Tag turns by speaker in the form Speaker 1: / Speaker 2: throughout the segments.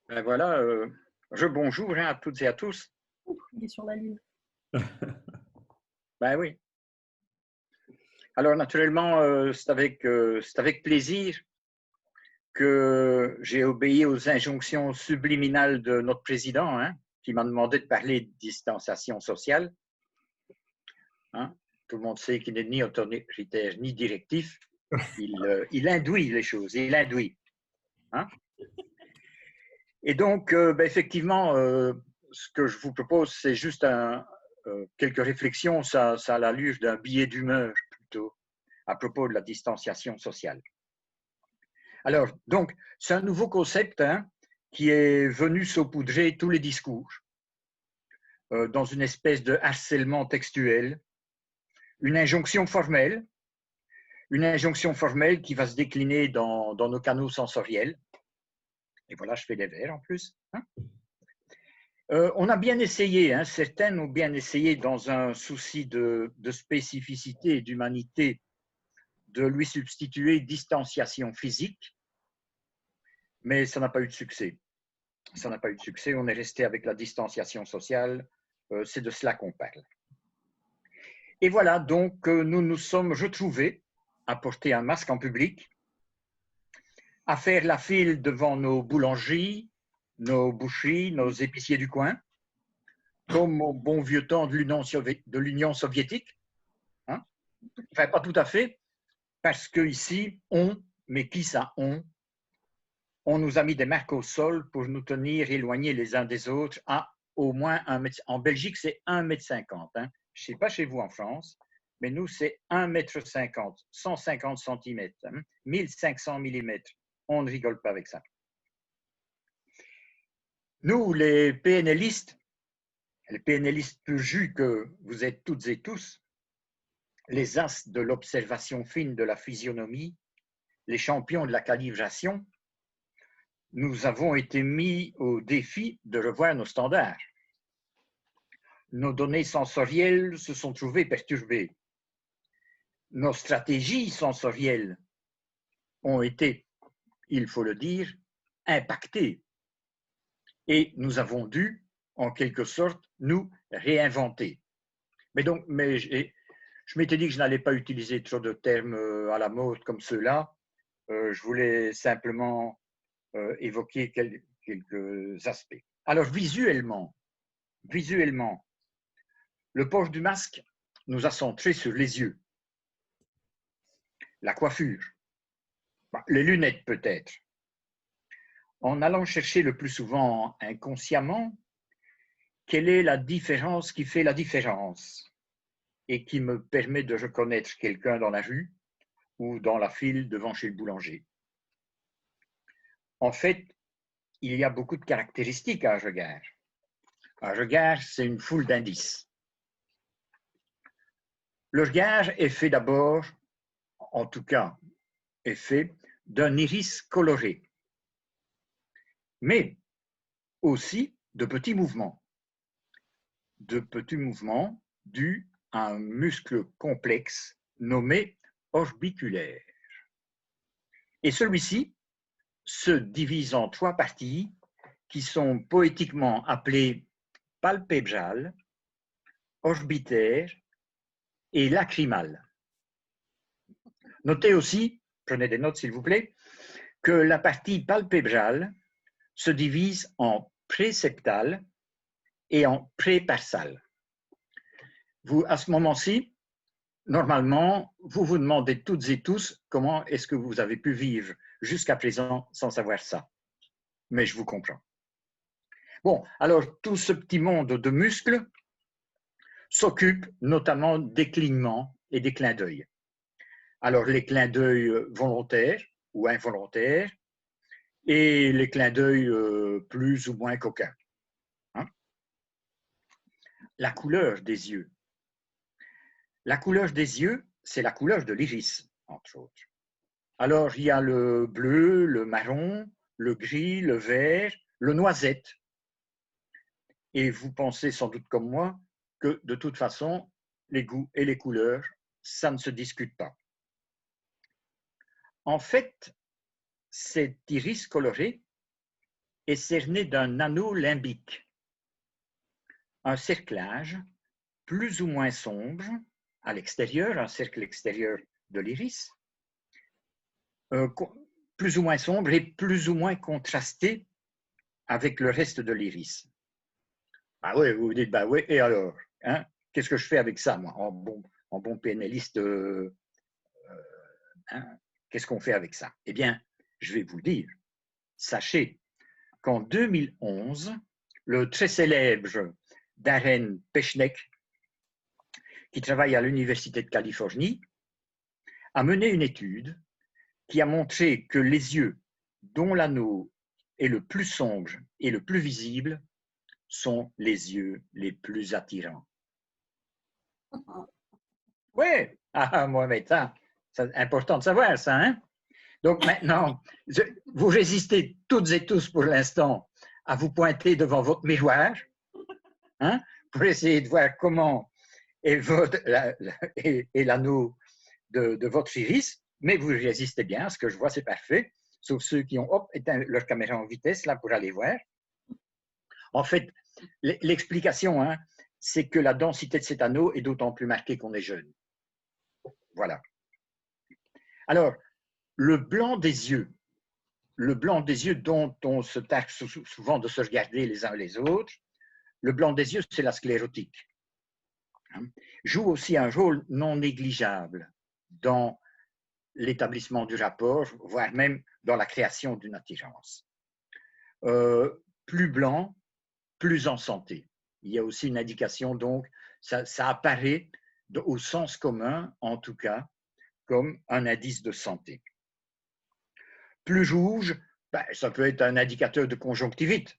Speaker 1: Ben voilà, bonjour hein, à toutes et à tous.
Speaker 2: Ouf, il est sur la lune.
Speaker 1: Ben oui. Alors naturellement, c'est avec plaisir que j'ai obéi aux injonctions subliminales de notre président, hein, qui m'a demandé de parler de distanciation sociale. Hein. Tout le monde sait qu'il n'est ni autoritaire ni directif. Il induit les choses, il induit. Hein. Et donc, effectivement, ce que je vous propose, c'est juste quelques réflexions, ça a l'allure d'un billet d'humeur plutôt, à propos de la distanciation sociale. Alors, donc, c'est un nouveau concept hein, qui est venu saupoudrer tous les discours dans une espèce de harcèlement textuel, une injonction formelle, qui va se décliner dans nos canaux sensoriels. Et voilà, je fais des vers en plus. Hein. On a bien essayé, hein, certains ont bien essayé dans un souci de spécificité et d'humanité de lui substituer distanciation physique, mais ça n'a pas eu de succès. Ça n'a pas eu de succès, on est resté avec la distanciation sociale, c'est de cela qu'on parle. Et voilà, donc nous nous sommes retrouvés à porter un masque en public, à faire la file devant nos boulangeries, nos boucheries, nos épiciers du coin, comme au bon vieux temps de l'Union soviétique. Hein. Enfin, pas tout à fait, parce qu'ici, mais qui ça on nous a mis des marques au sol pour nous tenir éloignés les uns des autres à au moins 1 mètre. En Belgique, c'est 1,50 m. Hein. Je ne sais pas chez vous en France, mais nous, c'est 1,50 m, 150 cm, hein, 1500 mm. On ne rigole pas avec ça. Nous, les PNListes plus jus que vous êtes toutes et tous, les as de l'observation fine de la physionomie, les champions de la calibration, nous avons été mis au défi de revoir nos standards. Nos données sensorielles se sont trouvées perturbées. Nos stratégies sensorielles ont été, il faut le dire, impactées. Et nous avons dû, en quelque sorte, nous réinventer. Mais je m'étais dit que je n'allais pas utiliser trop de termes à la mode comme ceux-là. Je voulais simplement évoquer quelques aspects. Alors, visuellement, le port du masque nous a centrés sur les yeux, la coiffure, les lunettes peut-être, en allant chercher le plus souvent inconsciemment quelle est la différence qui fait la différence et qui me permet de reconnaître quelqu'un dans la rue ou dans la file devant chez le boulanger. En fait, il y a beaucoup de caractéristiques à un regard. Un regard, c'est une foule d'indices. Le regard est fait d'abord, en tout cas, est fait d'un iris coloré, mais aussi de petits mouvements dus à un muscle complexe nommé orbiculaire. Et celui-ci se divise en 3 parties qui sont poétiquement appelées palpébrale, orbitaire et lacrymale. Notez aussi, prenez des notes s'il vous plaît, que la partie palpébrale se divise en préseptale et en prétarsale. Vous, à ce moment-ci, normalement, vous vous demandez toutes et tous comment est-ce que vous avez pu vivre jusqu'à présent sans savoir ça. Mais je vous comprends. Bon, alors tout ce petit monde de muscles s'occupe notamment des clignements et des clins d'œil. Alors les clins d'œil volontaires ou involontaires et les clins d'œil plus ou moins coquins. Hein. La couleur des yeux. La couleur des yeux, c'est la couleur de l'iris, entre autres. Alors, il y a le bleu, le marron, le gris, le vert, le noisette. Et vous pensez sans doute comme moi que de toute façon, les goûts et les couleurs, ça ne se discute pas. En fait, cet iris coloré est cerné d'un anneau limbique, un cerclage plus ou moins sombre à l'extérieur, un cercle extérieur de l'iris, plus ou moins sombre et plus ou moins contrasté avec le reste de l'iris. Ah oui, vous vous dites, bah oui, et alors, hein, qu'est-ce que je fais avec ça, moi, en bon PNListe, hein, qu'est-ce qu'on fait avec ça? Eh bien, je vais vous le dire. Sachez qu'en 2011, le très célèbre Darren Pechneck, qui travaille à l'Université de Californie, a mené une étude qui a montré que les yeux dont l'anneau est le plus sombre et le plus visible sont les yeux les plus attirants. Oui, Mohamed, c'est important de savoir ça. Hein? Donc maintenant, vous résistez toutes et tous pour l'instant à vous pointer devant votre miroir, hein, pour essayer de voir comment est l'anneau de votre iris, mais vous résistez bien. Ce que je vois, c'est parfait, sauf ceux qui ont éteint leur caméra en vitesse là pour aller voir. En fait, l'explication, hein, c'est que la densité de cet anneau est d'autant plus marquée qu'on est jeune. Voilà. Alors, le blanc des yeux dont on se taxe souvent de se regarder les uns les autres, le blanc des yeux, c'est la sclérotique, joue aussi un rôle non négligeable dans l'établissement du rapport, voire même dans la création d'une attirance. Plus blanc, plus en santé. Il y a aussi une indication, donc, ça apparaît au sens commun, en tout cas, comme un indice de santé. Plus rouge, ça peut être un indicateur de conjonctivite.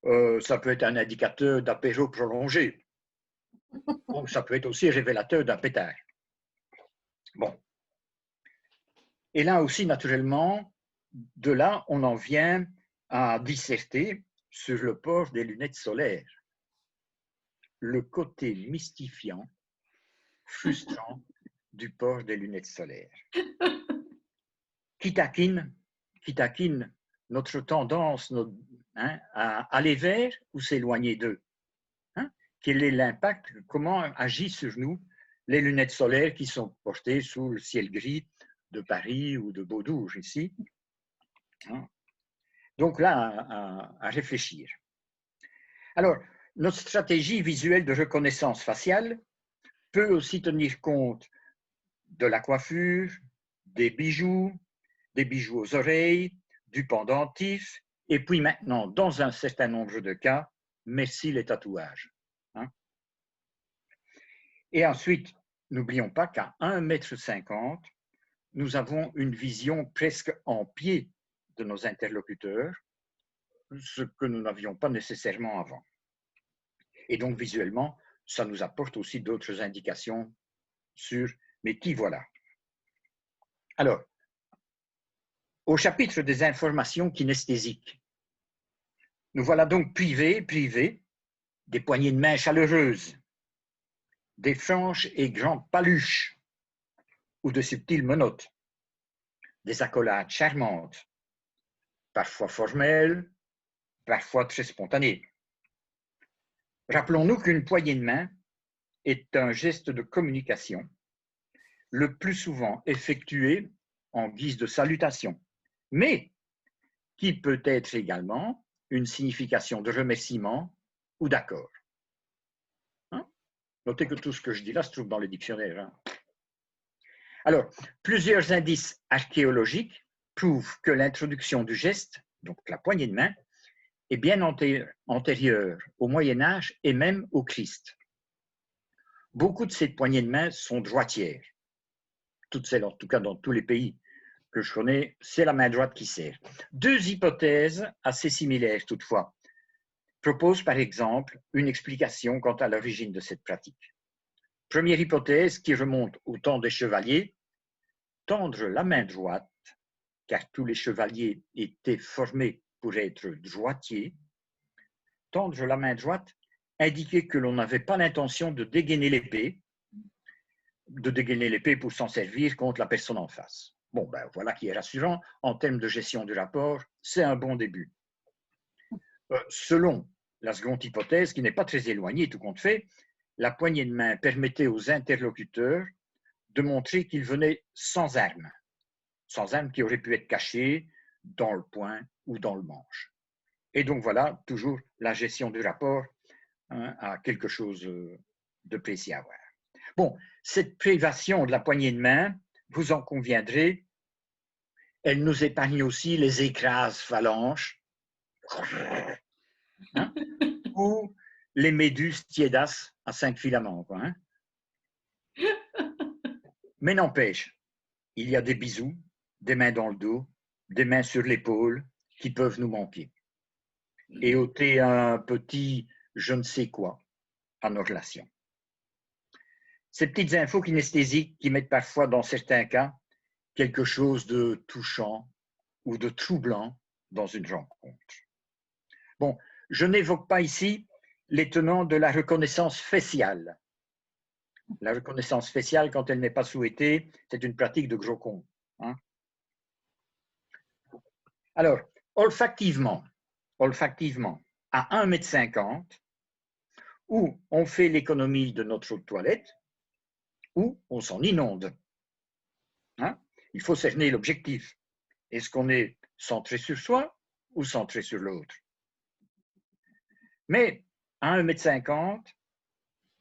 Speaker 1: Ça peut être un indicateur d'apéro prolongé. Ou ça peut être aussi révélateur d'un pétard. Bon. Et là aussi, naturellement, de là, on en vient à disserter sur le port des lunettes solaires. Le côté mystifiant, frustrant du port des lunettes solaires. Qui taquine notre tendance à aller vers ou s'éloigner d'eux. Hein? Quel est l'impact, comment agissent sur nous les lunettes solaires qui sont portées sous le ciel gris de Paris ou de Baudouge ici? Hein? Donc là, à réfléchir. Alors, notre stratégie visuelle de reconnaissance faciale peut aussi tenir compte de la coiffure, des bijoux aux oreilles, du pendentif, et puis maintenant, dans un certain nombre de cas, merci les tatouages. Hein? Et ensuite, n'oublions pas qu'à 1,50 m, nous avons une vision presque en pied de nos interlocuteurs, ce que nous n'avions pas nécessairement avant. Et donc, visuellement, ça nous apporte aussi d'autres indications sur « mais qui voilà ». Alors, au chapitre des informations kinesthésiques, nous voilà donc privés des poignées de main chaleureuses, des franches et grandes paluches ou de subtiles menottes, des accolades charmantes, parfois formelles, parfois très spontanées. Rappelons-nous qu'une poignée de main est un geste de communication, le plus souvent effectué en guise de salutation, mais qui peut être également une signification de remerciement ou d'accord. Hein? Notez que tout ce que je dis là se trouve dans le dictionnaire. Hein? Alors, plusieurs indices archéologiques prouvent que l'introduction du geste, donc la poignée de main, est bien antérieure au Moyen-Âge et même au Christ. Beaucoup de ces poignées de main sont droitières. Toutes celles, en tout cas dans tous les pays que je connais, c'est la main droite qui sert. Deux hypothèses assez similaires toutefois proposent par exemple une explication quant à l'origine de cette pratique. Première hypothèse qui remonte au temps des chevaliers, tendre la main droite, car tous les chevaliers étaient formés pour être droitiers, tendre la main droite indiquait que l'on n'avait pas l'intention de dégainer l'épée pour s'en servir contre la personne en face. Bon, ben voilà qui est rassurant. En termes de gestion du rapport, c'est un bon début. Selon la seconde hypothèse, qui n'est pas très éloignée tout compte fait, la poignée de main permettait aux interlocuteurs de montrer qu'ils venaient sans armes qui auraient pu être cachées dans le poing ou dans le manche. Et donc voilà, toujours la gestion du rapport a quelque chose de précis à voir. Bon, cette privation de la poignée de main, vous en conviendrez, elle nous épargne aussi les écrases phalanges, hein, ou les méduses tiédas à 5 filaments. Quoi, hein. Mais n'empêche, il y a des bisous, des mains dans le dos, des mains sur l'épaule qui peuvent nous manquer et ôter un petit je ne sais quoi à nos relations. Ces petites infos kinesthésiques qui mettent parfois, dans certains cas, quelque chose de touchant ou de troublant dans une rencontre. Bon, je n'évoque pas ici les tenants de la reconnaissance faciale. La reconnaissance faciale, quand elle n'est pas souhaitée, c'est une pratique de gros con. Hein. Alors, olfactivement, à 1,50 m, ou on fait l'économie de notre eau de toilette, ou on s'en inonde. Hein. Il faut cerner l'objectif. Est-ce qu'on est centré sur soi ou centré sur l'autre? Mais à 1,50 m,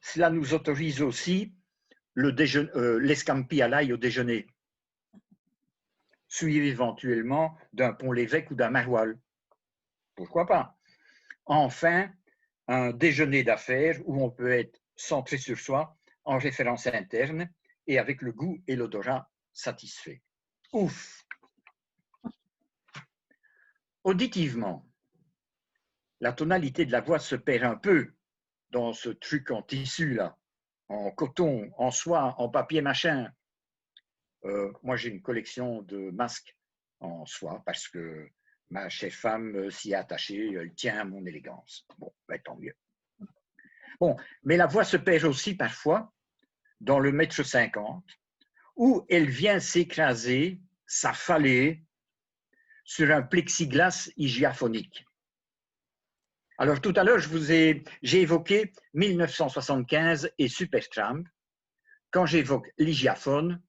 Speaker 1: cela nous autorise aussi l'escampi à l'ail au déjeuner, suivi éventuellement d'un Pont-l'Évêque ou d'un maroilles. Pourquoi pas? Enfin, un déjeuner d'affaires où on peut être centré sur soi, en référence interne et avec le goût et l'odorat satisfaits. Ouf! Auditivement, la tonalité de la voix se perd un peu dans ce truc en tissu là, en coton, en soie, en papier machin. Moi, j'ai une collection de masques en soie parce que ma chère femme s'y est attachée, elle tient à mon élégance. Bon, ben, tant mieux. Bon, mais la voix se perd aussi parfois dans le 1,50 m, où elle vient s'écraser, s'affaler sur un plexiglas hygiaphonique. Alors tout à l'heure, j'ai évoqué 1975 et Supertramp. Quand j'évoque l'hygiaphone,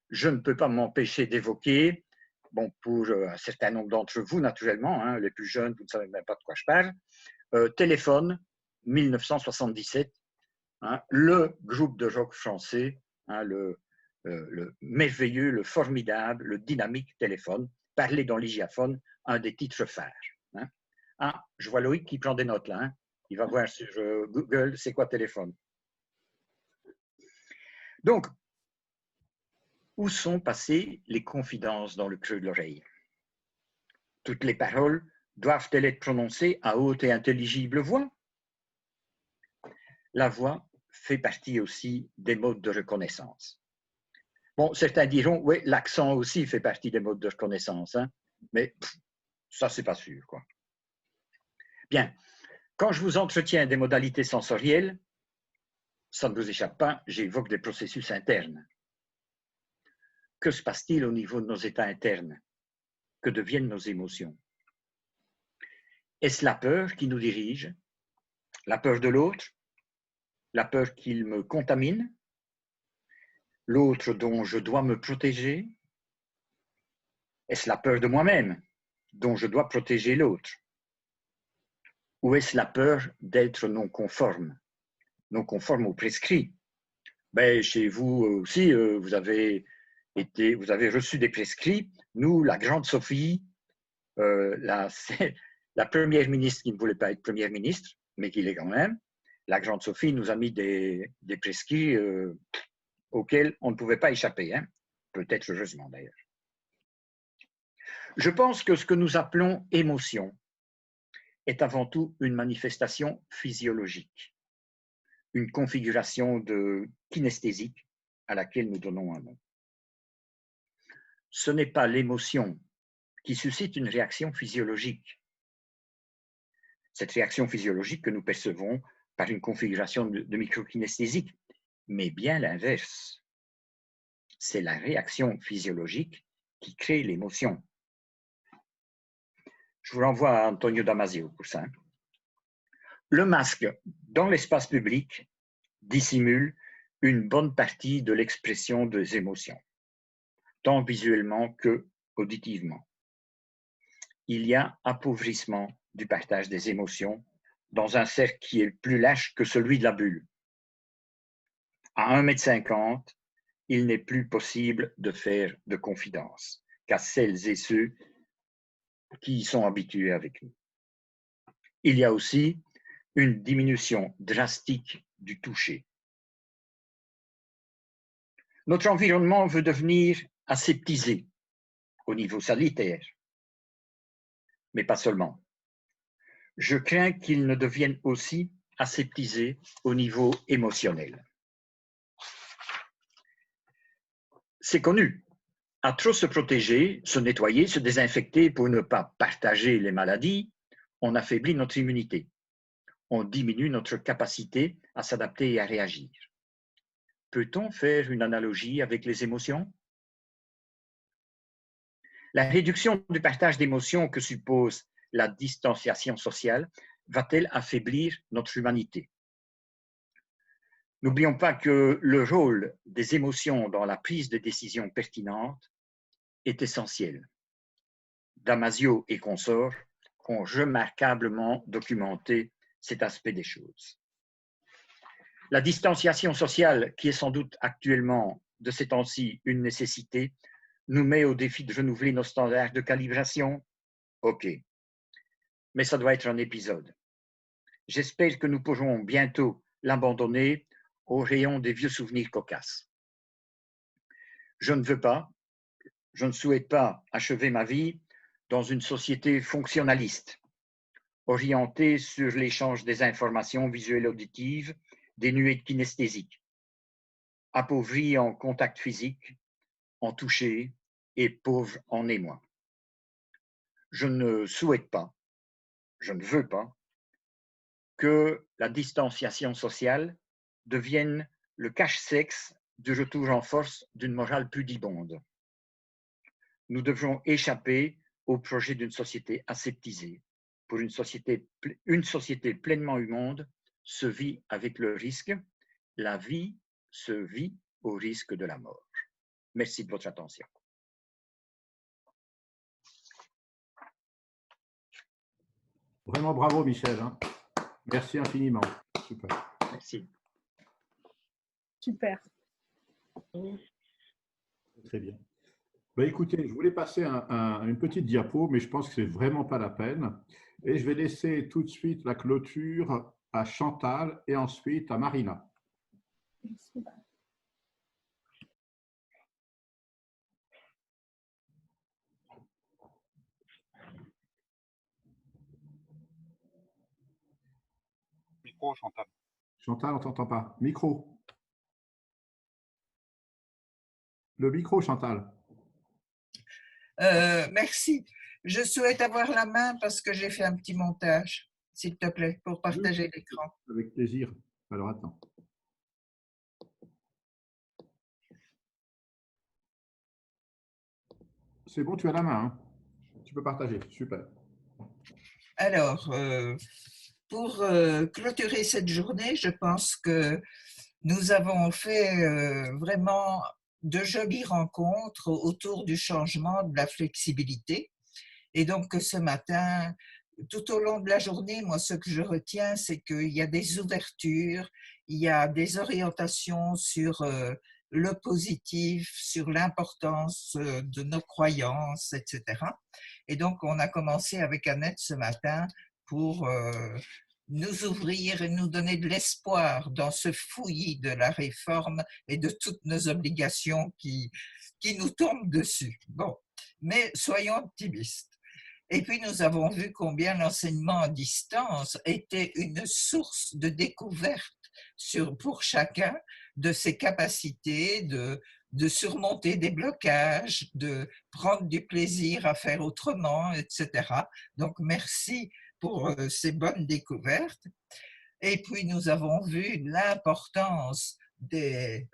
Speaker 1: je ne peux pas m'empêcher d'évoquer, bon, pour un certain nombre d'entre vous naturellement, hein, les plus jeunes, vous ne savez même pas de quoi je parle, Téléphone, 1977, hein, le groupe de rock français, hein, le merveilleux, le formidable, le dynamique Téléphone, parler dans l'hygiaphone, un des titres phares. Hein. Ah, je vois Loïc qui prend des notes là. Hein. Il va voir sur Google, c'est quoi Téléphone. Donc, où sont passées les confidences dans le creux de l'oreille? Toutes les paroles doivent-elles être prononcées à haute et intelligible voix? La voix fait partie aussi des modes de reconnaissance. Bon, certains diront, oui, l'accent aussi fait partie des modes de reconnaissance, hein, mais ça, c'est pas sûr, quoi. Bien, quand je vous entretiens des modalités sensorielles, ça ne vous échappe pas, j'évoque des processus internes. Que se passe-t-il au niveau de nos états internes? Que deviennent nos émotions? Est-ce la peur qui nous dirige? La peur de l'autre? La peur qu'il me contamine? L'autre dont je dois me protéger? Est-ce la peur de moi-même dont je dois protéger l'autre? Ou est-ce la peur d'être non conforme au prescrit? Ben, chez vous aussi, vous avez reçu des prescrits. Nous, la grande Sophie, la première ministre qui ne voulait pas être première ministre, mais qui l'est quand même, la grande Sophie nous a mis des prescrits auxquels on ne pouvait pas échapper, hein. Peut-être heureusement d'ailleurs. Je pense que ce que nous appelons émotion est avant tout une manifestation physiologique, une configuration kinesthésique à laquelle nous donnons un nom. Ce n'est pas l'émotion qui suscite une réaction physiologique. Cette réaction physiologique que nous percevons par une configuration de microkinesthésique, mais bien l'inverse. C'est la réaction physiologique qui crée l'émotion. Je vous renvoie à Antonio Damasio pour ça. Le masque dans l'espace public dissimule une bonne partie de l'expression des émotions, tant visuellement que auditivement. Il y a appauvrissement du partage des émotions dans un cercle qui est plus large que celui de la bulle. À 1,50 m, il n'est plus possible de faire de confidence qu'à celles et ceux qui y sont habitués avec nous. Il y a aussi une diminution drastique du toucher. Notre environnement veut devenir aseptisé au niveau sanitaire, mais pas seulement. Je crains qu'il ne devienne aussi aseptisé au niveau émotionnel. C'est connu. À trop se protéger, se nettoyer, se désinfecter pour ne pas partager les maladies, on affaiblit notre immunité. On diminue notre capacité à s'adapter et à réagir. Peut-on faire une analogie avec les émotions? La réduction du partage d'émotions que suppose la distanciation sociale va-t-elle affaiblir notre humanité? N'oublions pas que le rôle des émotions dans la prise de décision pertinente est essentiel. Damasio et consorts ont remarquablement documenté cet aspect des choses. La distanciation sociale, qui est sans doute actuellement de ces temps-ci une nécessité, nous met au défi de renouveler nos standards de calibration. OK, mais ça doit être un épisode. J'espère que nous pourrons bientôt l'abandonner au rayon des vieux souvenirs cocasses. Je ne souhaite pas achever ma vie dans une société fonctionnaliste, orientée sur l'échange des informations visuelles auditives, dénuée de kinesthésique, appauvrie en contact physique, en toucher et pauvre en émoi. Je ne souhaite pas, je ne veux pas que la distanciation sociale devienne le cache-sexe du retour en force d'une morale pudibonde. Nous devons échapper au projet d'une société aseptisée. Pour une société pleinement humaine se vit avec le risque. La vie se vit au risque de la mort. Merci de votre attention.
Speaker 2: Vraiment bravo, Michel. Hein. Merci infiniment. Super.
Speaker 1: Merci.
Speaker 3: Super.
Speaker 2: Très bien. Ben, écoutez, je voulais passer une petite diapo, mais je pense que c'est vraiment pas la peine. Et je vais laisser tout de suite la clôture à Chantal et ensuite à Marina.
Speaker 4: Micro, Chantal.
Speaker 2: Chantal, on ne t'entend pas. Micro. Le micro, Chantal.
Speaker 5: Merci. Je souhaite avoir la main parce que j'ai fait un petit montage, s'il te plaît, pour partager l'écran.
Speaker 2: Avec plaisir. Alors, attends. C'est bon, tu as la main. Hein. Tu peux partager. Super.
Speaker 5: Alors, pour clôturer cette journée, je pense que nous avons fait vraiment de jolies rencontres autour du changement, de la flexibilité. Et donc, ce matin, tout au long de la journée, moi, ce que je retiens, c'est qu'il y a des ouvertures, il y a des orientations sur le positif, sur l'importance de nos croyances, etc. Et donc, on a commencé avec Annette ce matin pour nous ouvrir et nous donner de l'espoir dans ce fouillis de la réforme et de toutes nos obligations qui nous tombent dessus. Bon, mais soyons optimistes. Et puis, nous avons vu combien l'enseignement à distance était une source de découverte pour chacun de ses capacités de surmonter des blocages, de prendre du plaisir à faire autrement, etc. Donc, merci pour ces bonnes découvertes. Et puis, nous avons vu l'importance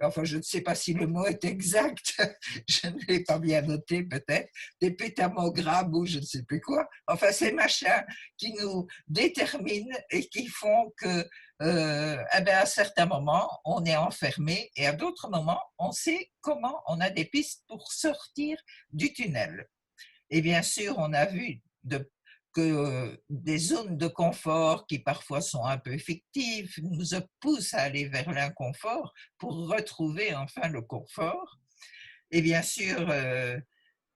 Speaker 5: enfin je ne sais pas si le mot est exact, je ne l'ai pas bien noté peut-être, des pétamogrammes ou je ne sais plus quoi, enfin ces machins qui nous déterminent et qui font que eh bien, à certains moments on est enfermé et à d'autres moments on sait comment, on a des pistes pour sortir du tunnel. Et bien sûr, on a vu que des zones de confort qui parfois sont un peu fictives nous poussent à aller vers l'inconfort pour retrouver enfin le confort. Et bien sûr,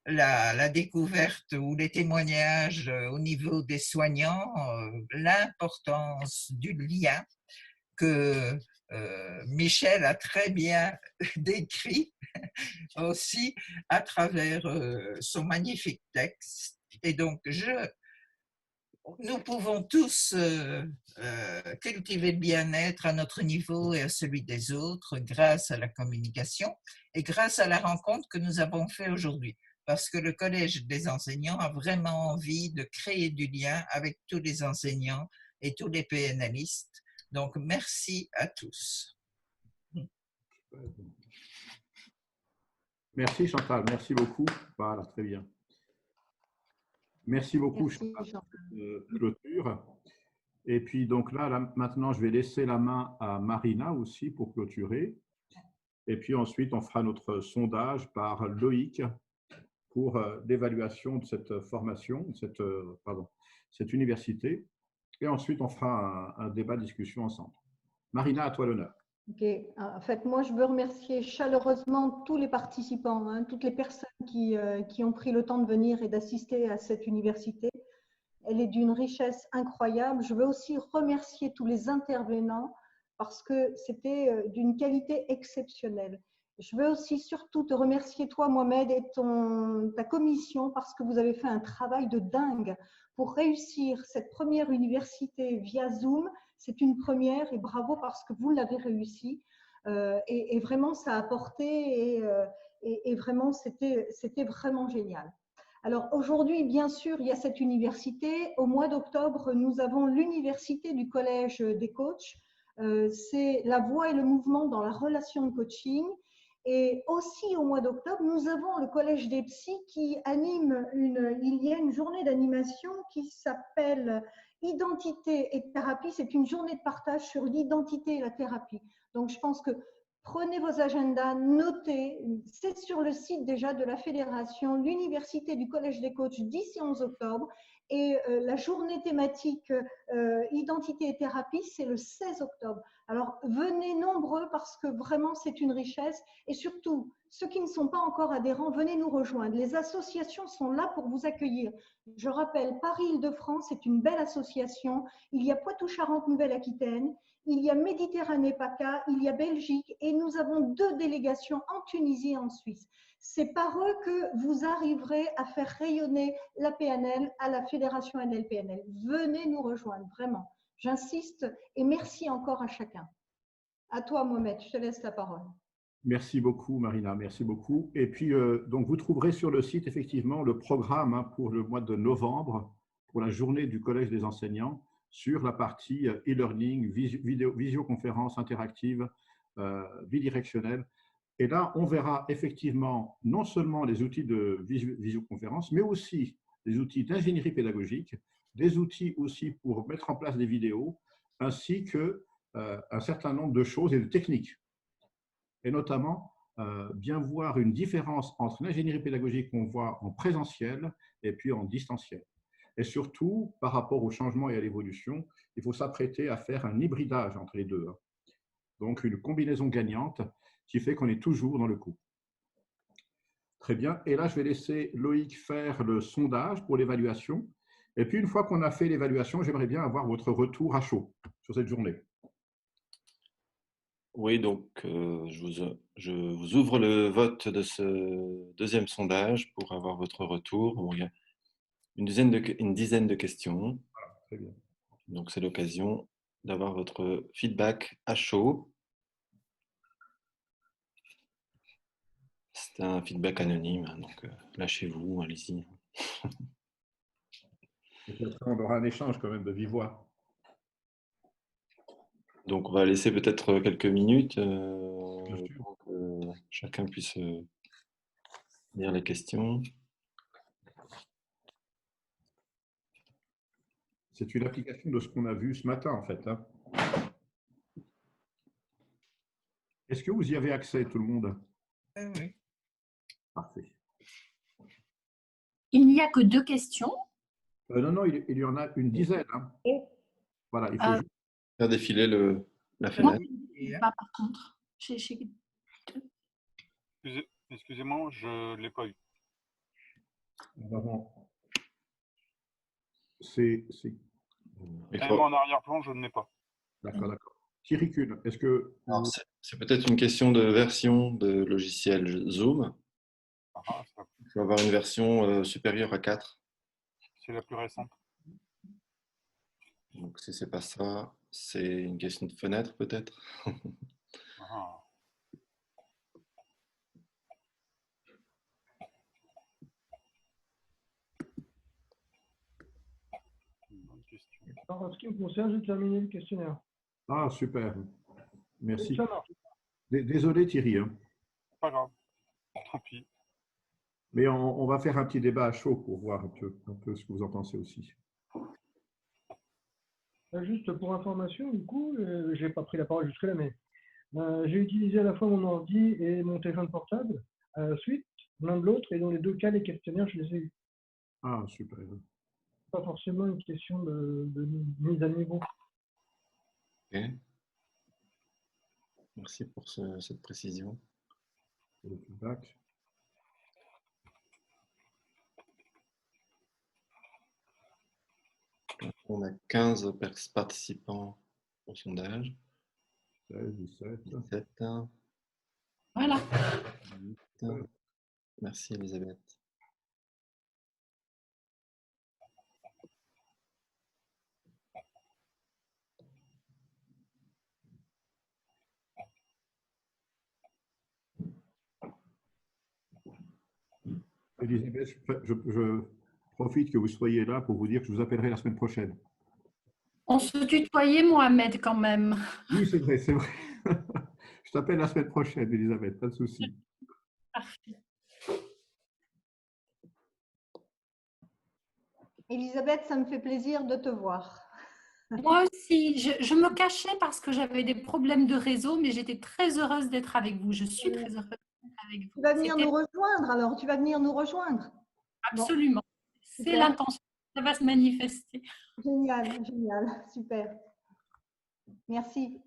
Speaker 5: la découverte ou les témoignages au niveau des soignants, l'importance du lien que Michel a très bien décrit aussi à travers son magnifique texte. Et donc, nous pouvons tous cultiver le bien-être à notre niveau et à celui des autres grâce à la communication et grâce à la rencontre que nous avons faite aujourd'hui. Parce que le Collège des enseignants a vraiment envie de créer du lien avec tous les enseignants et tous les PNListes. Donc, merci à tous.
Speaker 2: Merci Chantal, merci beaucoup. Voilà, très bien. Merci beaucoup
Speaker 3: Merci,
Speaker 2: Chantal pour clôture. Et puis donc là, maintenant, je vais laisser la main à Marina aussi pour clôturer. Et puis ensuite, on fera notre sondage par Loïc pour l'évaluation de cette formation, cette université. Et ensuite, on fera un débat-discussion ensemble. Marina, à toi l'honneur.
Speaker 3: Ok. En fait, moi, je veux remercier chaleureusement tous les participants, hein, toutes les personnes qui ont pris le temps de venir et d'assister à cette université. Elle est d'une richesse incroyable. Je veux aussi remercier tous les intervenants parce que c'était d'une qualité exceptionnelle. Je veux aussi surtout te remercier toi, Mohamed, et ta commission parce que vous avez fait un travail de dingue pour réussir cette première université via Zoom. C'est une première et bravo parce que vous l'avez réussi. Et vraiment, ça a apporté et vraiment, c'était vraiment génial. Alors aujourd'hui, bien sûr, il y a cette université. Au mois d'octobre, nous avons l'université du Collège des coachs. C'est la voix et le mouvement dans la relation de coaching. Et aussi au mois d'octobre, nous avons le Collège des psys qui anime il y a une journée d'animation qui s'appelle Identité et thérapie. C'est une journée de partage sur l'identité et la thérapie. Donc je pense que prenez vos agendas, notez, c'est sur le site déjà de la Fédération, l'Université du Collège des coachs 10 et 11 octobre. Et la journée thématique identité et thérapie, c'est le 16 octobre. Alors, venez nombreux parce que vraiment, c'est une richesse. Et surtout, ceux qui ne sont pas encore adhérents, venez nous rejoindre. Les associations sont là pour vous accueillir. Je rappelle, Paris-Île-de-France est une belle association. Il y a Poitou-Charentes-Nouvelle-Aquitaine. Il y a Méditerranée-PACA, il y a Belgique et nous avons 2 délégations en Tunisie et en Suisse. C'est par eux que vous arriverez à faire rayonner la PNL à la Fédération NL-PNL. Venez nous rejoindre, vraiment. J'insiste et merci encore à chacun. À toi, Mohamed, je te laisse la parole.
Speaker 2: Merci beaucoup, Marina, merci beaucoup. Et puis, donc, vous trouverez sur le site effectivement le programme pour le mois de novembre, pour la journée du Collège des enseignants, sur la partie e-learning, visioconférence interactive, bidirectionnelle. Et là, on verra effectivement non seulement les outils de visioconférence, mais aussi des outils d'ingénierie pédagogique, des outils aussi pour mettre en place des vidéos, ainsi que un certain nombre de choses et de techniques. Et notamment, bien voir une différence entre l'ingénierie pédagogique qu'on voit en présentiel et puis en distanciel. Et surtout, par rapport au changement et à l'évolution, il faut s'apprêter à faire un hybridage entre les deux. Donc, une combinaison gagnante qui fait qu'on est toujours dans le coup. Très bien. Et là, je vais laisser Loïc faire le sondage pour l'évaluation. Et puis, une fois qu'on a fait l'évaluation, j'aimerais bien avoir votre retour à chaud sur cette journée.
Speaker 6: Oui, donc je vous ouvre le vote de ce deuxième sondage pour avoir votre retour. Bon, il y a une dizaine de questions.
Speaker 2: Voilà, très bien.
Speaker 6: Donc, c'est l'occasion d'avoir votre feedback à chaud. C'est un feedback anonyme, donc lâchez-vous, allez-y.
Speaker 2: On aura un échange quand même de vive voix.
Speaker 6: Donc, on va laisser peut-être quelques minutes
Speaker 2: Bien sûr.
Speaker 6: pour que chacun puisse lire les questions.
Speaker 2: C'est une application de ce qu'on a vu ce matin, en fait, hein. Est-ce que vous y avez accès, tout le monde?
Speaker 5: Oui.
Speaker 2: Parfait.
Speaker 7: Il n'y a que 2 questions.
Speaker 2: Non, non, il y en a une dizaine, hein. Voilà, il faut juste…
Speaker 6: Faire défiler la
Speaker 7: Moi,
Speaker 6: fenêtre.
Speaker 7: je ne sais pas par contre.
Speaker 4: Excusez-moi, je ne l'ai pas eu.
Speaker 2: C'est…
Speaker 6: Il
Speaker 4: Même
Speaker 6: faut-
Speaker 4: en arrière-plan, je ne l'ai pas.
Speaker 2: D'accord, d'accord. Thierry Kuhn, est-ce que…
Speaker 6: Alors, c'est peut-être une question de version de logiciel Zoom.
Speaker 4: Ah,
Speaker 6: Il faut avoir une version supérieure à 4.
Speaker 4: c'est la plus récente.
Speaker 6: Donc, si c'est pas ça, c'est une question de fenêtre peut-être.
Speaker 4: Ah. Une bonne question.
Speaker 8: Alors, en ce qui me concerne, j'ai terminé le questionnaire.
Speaker 2: Ah, super. Merci.
Speaker 8: Ça marche.
Speaker 2: Désolé Thierry, hein.
Speaker 4: Pas grave. Tant pis.
Speaker 2: Mais on va faire un petit débat à chaud pour voir un peu ce que vous en pensez aussi.
Speaker 8: Juste pour information, du coup, je n'ai pas pris la parole jusque-là, mais j'ai utilisé à la fois mon ordi et mon téléphone portable à la suite, l'un de l'autre, et dans les 2 cas, les questionnaires, je les ai eus.
Speaker 2: Ah, super.
Speaker 8: Pas forcément une question de mise à niveau.
Speaker 6: Ok. Merci pour cette précision.
Speaker 2: Le feedback.
Speaker 6: On a 15 participants au sondage.
Speaker 2: 16, 17.
Speaker 6: 17.
Speaker 7: Voilà.
Speaker 6: 18. Merci Elisabeth.
Speaker 2: Elisabeth, je profite que vous soyez là pour vous dire que je vous appellerai la semaine prochaine.
Speaker 7: On se tutoyait, Mohamed, quand même.
Speaker 2: Oui, c'est vrai, c'est vrai. Je t'appelle la semaine prochaine, Elisabeth, pas de souci.
Speaker 7: Parfait.
Speaker 3: Elisabeth, ça me fait plaisir de te voir.
Speaker 7: Moi aussi, je me cachais parce que j'avais des problèmes de réseau, mais j'étais très heureuse d'être avec vous. Je suis très heureuse d'être avec vous.
Speaker 3: Tu vas venir
Speaker 7: C'était
Speaker 3: nous rejoindre alors, tu vas venir nous rejoindre.
Speaker 7: absolument. C'est
Speaker 3: Super.
Speaker 7: l'intention. Ça va se manifester.
Speaker 3: Génial, génial, super. Merci.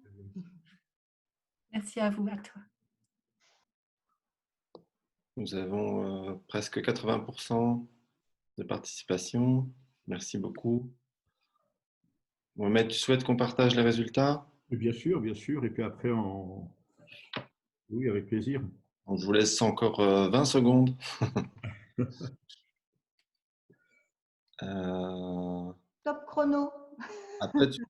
Speaker 7: Merci à vous, à toi.
Speaker 6: Nous avons presque 80% de participation. Merci beaucoup. Mohamed, tu souhaites qu'on partage les résultats?
Speaker 2: Et bien sûr, bien sûr. Et puis après, oui, avec plaisir.
Speaker 6: Donc, je vous laisse encore 20 secondes.
Speaker 3: Top chrono.
Speaker 6: Après, tu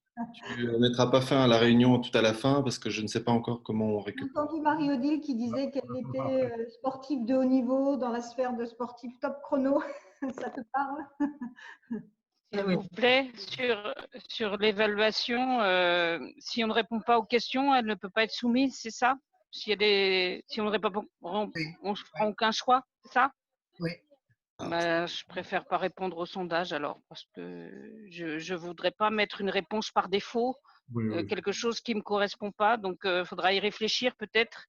Speaker 6: ne mettras pas fin à la réunion tout à la fin parce que je ne sais pas encore comment on
Speaker 3: J'ai
Speaker 6: récupère.
Speaker 3: entendu Marie-Odile qui disait qu'elle était sportive de haut niveau dans la sphère de sportif top chrono. Ça te parle?
Speaker 9: S'il vous plaît, sur l'évaluation, si on ne répond pas aux questions, elle ne peut pas être soumise, c'est ça? Si on ne répond, on ne fera aucun choix, c'est ça?
Speaker 5: Oui.
Speaker 9: Bah, je préfère pas répondre au sondage alors, parce que je voudrais pas mettre une réponse par défaut,
Speaker 2: Oui, oui.
Speaker 9: quelque chose qui me correspond pas. Donc, il faudra y réfléchir peut-être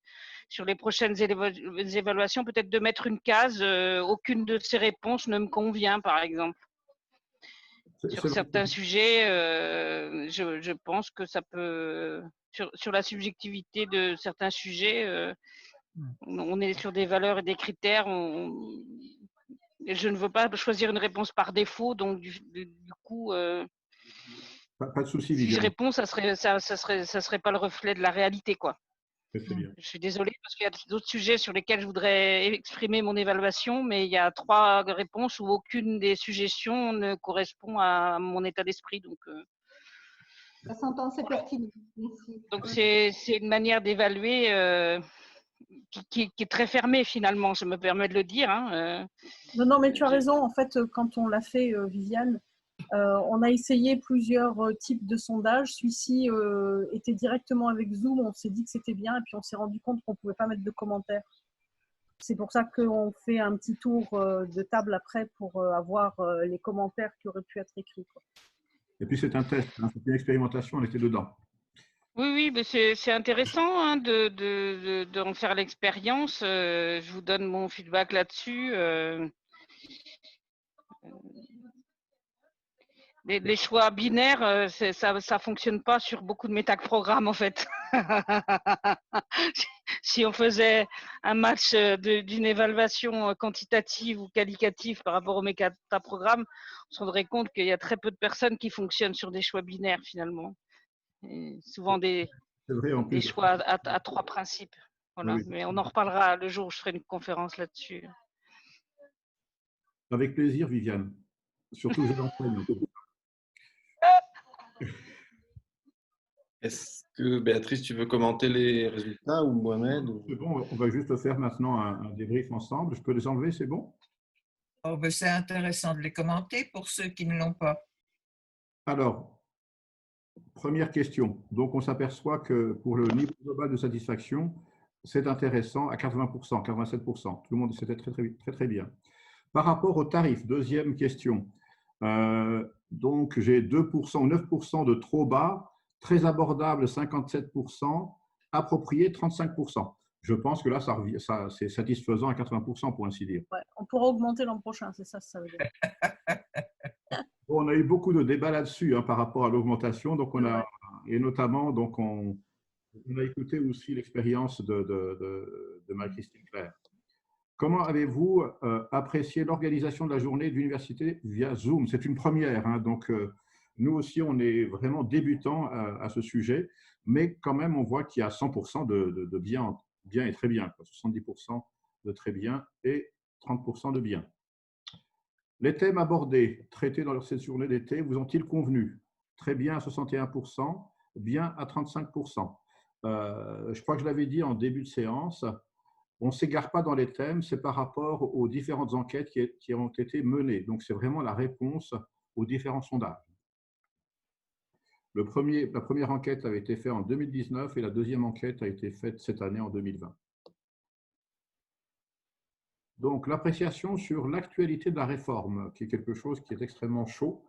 Speaker 9: sur les prochaines évaluations, peut-être de mettre une case. Aucune de ces réponses ne me convient, par exemple. Sur certains sujets, je pense que ça peut, sur la subjectivité de certains sujets, on est sur des valeurs et des critères. Je ne veux pas choisir une réponse par défaut, donc du coup,
Speaker 2: Pas de souci,
Speaker 9: si je
Speaker 2: Viviane.
Speaker 9: réponds, ça serait pas le reflet de la réalité, quoi.
Speaker 2: C'est bien.
Speaker 9: Je suis désolée parce qu'il y a d'autres sujets sur lesquels je voudrais exprimer mon évaluation, mais il y a 3 réponses où aucune des suggestions ne correspond à mon état d'esprit. Donc,
Speaker 3: Ça s'entend, c'est pertinent. Merci.
Speaker 9: donc c'est une manière d'évaluer qui est très fermée finalement, je me permets de le dire. Hein.
Speaker 10: Non, mais tu as raison. En fait, quand on l'a fait, Viviane, On a essayé plusieurs types de sondages. Celui-ci était directement avec Zoom. On s'est dit que c'était bien et puis on s'est rendu compte qu'on ne pouvait pas mettre de commentaires. C'est pour ça qu'on fait un petit tour de table après pour avoir les commentaires qui auraient pu être écrits, quoi.
Speaker 2: Et puis c'est un test, hein, c'est une expérimentation, on était dedans.
Speaker 9: Oui, oui, mais c'est intéressant hein, d'en faire l'expérience. Je vous donne mon feedback là-dessus. Les choix binaires, ça ne fonctionne pas sur beaucoup de métaprogrammes en fait. Si on faisait un match d'une évaluation quantitative ou qualitative par rapport au métaprogramme, on se rendrait compte qu'il y a très peu de personnes qui fonctionnent sur des choix binaires finalement. Et souvent des choix à 3 principes. Voilà.
Speaker 2: Oui.
Speaker 9: Mais on en reparlera le jour où je ferai une conférence là-dessus.
Speaker 2: Avec plaisir, Viviane. Surtout, je l'enseigne.
Speaker 6: Est-ce que Béatrice, tu veux commenter les résultats ou Mohamed
Speaker 2: C'est bon, on va juste faire maintenant un débrief ensemble. Je peux les enlever, c'est bon?
Speaker 5: Oh, ben c'est intéressant de les commenter pour ceux qui ne l'ont pas. Alors,
Speaker 2: première question. Donc, on s'aperçoit que pour le niveau global de satisfaction, c'est intéressant à 80%, 87%. Tout le monde, c'était très bien. Par rapport au tarif, deuxième question. Donc, j'ai 2% ou 9% de trop bas, très abordable 57%, approprié 35%. Je pense que là, c'est satisfaisant à 80% pour ainsi dire.
Speaker 10: Ouais, on pourra augmenter l'an prochain, c'est ça veut dire.
Speaker 2: Bon, on a eu beaucoup de débats là-dessus hein, par rapport à l'augmentation, donc et notamment donc on a écouté aussi l'expérience de Marie-Christine Claire. Comment avez-vous apprécié l'organisation de la journée de l'université via Zoom? C'est une première, hein, donc nous aussi, on est vraiment débutants à ce sujet, mais quand même, on voit qu'il y a 100% de bien et très bien, 70% de très bien et 30% de bien. Les thèmes abordés, traités dans cette journée d'été, vous ont-ils convenu? Très bien à 61%, bien à 35%. Je crois que je l'avais dit en début de séance, on ne s'égare pas dans les thèmes, c'est par rapport aux différentes enquêtes qui ont été menées. Donc, c'est vraiment la réponse aux différents sondages. La première enquête avait été faite en 2019 et la deuxième enquête a été faite cette année en 2020. Donc, l'appréciation sur l'actualité de la réforme, qui est quelque chose qui est extrêmement chaud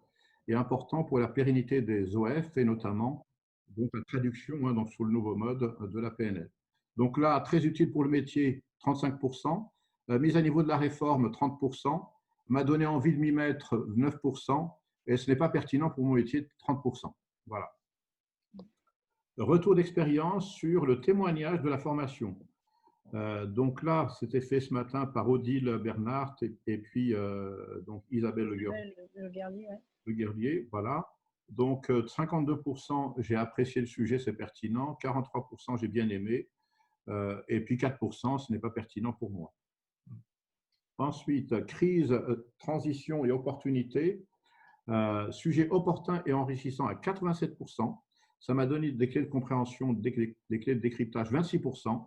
Speaker 2: et important pour la pérennité des OF et notamment donc, la traduction hein, donc, sur le nouveau mode de la PNL. Donc là, très utile pour le métier, 35%. La mise à niveau de la réforme, 30%. M'a donné envie de m'y mettre, 9%. Et ce n'est pas pertinent pour mon métier, 30%. Voilà. Retour d'expérience sur le témoignage de la formation. Donc là, c'était fait ce matin par Odile Bernard et puis donc Isabelle Le Guerlier, voilà. Donc 52%, j'ai apprécié le sujet, c'est pertinent. 43%, j'ai bien aimé. Et puis 4%, ce n'est pas pertinent pour moi. Ensuite, crise, transition et opportunité. Sujet opportun et enrichissant à 87%. Ça m'a donné des clés de compréhension, des clés de décryptage, 26%.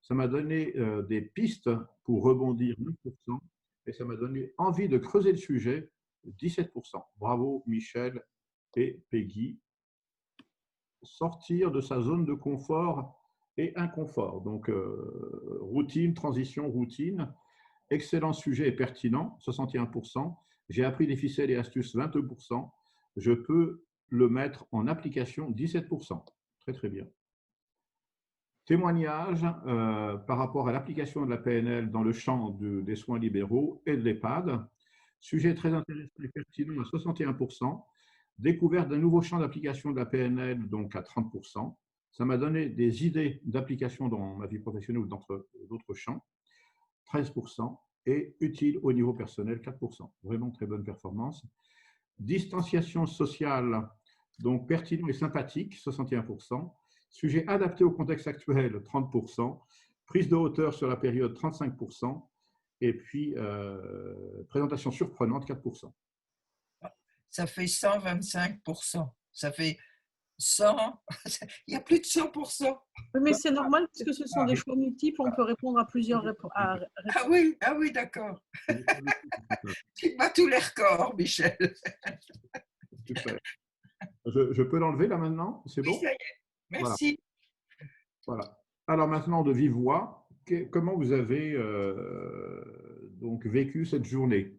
Speaker 2: Ça m'a donné des pistes pour rebondir, 9%. Et ça m'a donné envie de creuser le sujet, 17%. Bravo Michel et Peggy. Sortir de sa zone de confort et inconfort. Donc, routine, transition, routine. Excellent sujet et pertinent, 61%. J'ai appris des ficelles et astuces, 22%. Je peux le mettre en application, 17%. Très, très bien. Témoignage par rapport à l'application de la PNL dans le champ des soins libéraux et de l'EHPAD. Sujet très intéressant et pertinent à 61%. Découverte d'un nouveau champ d'application de la PNL, donc à 30%. Ça m'a donné des idées d'application dans ma vie professionnelle ou dans d'autres champs, 13%. Et utile au niveau personnel, 4%. Vraiment très bonne performance. Distanciation sociale, donc pertinent et sympathique, 61%. Sujet adapté au contexte actuel, 30%. Prise de hauteur sur la période, 35%. Et puis, présentation surprenante, 4%.
Speaker 5: Ça fait 125%. Ça fait 100. Il y a plus de 100%.
Speaker 10: Oui, mais c'est normal puisque ce sont des choix multiples, on peut répondre à plusieurs réponses.
Speaker 5: Ah oui, d'accord. Tu bats tous les records, Michel.
Speaker 2: Super. Je peux l'enlever là maintenant? C'est bon?
Speaker 5: Oui, ça y est. Merci.
Speaker 2: Voilà. Alors maintenant, de vive voix, comment vous avez donc vécu cette journée?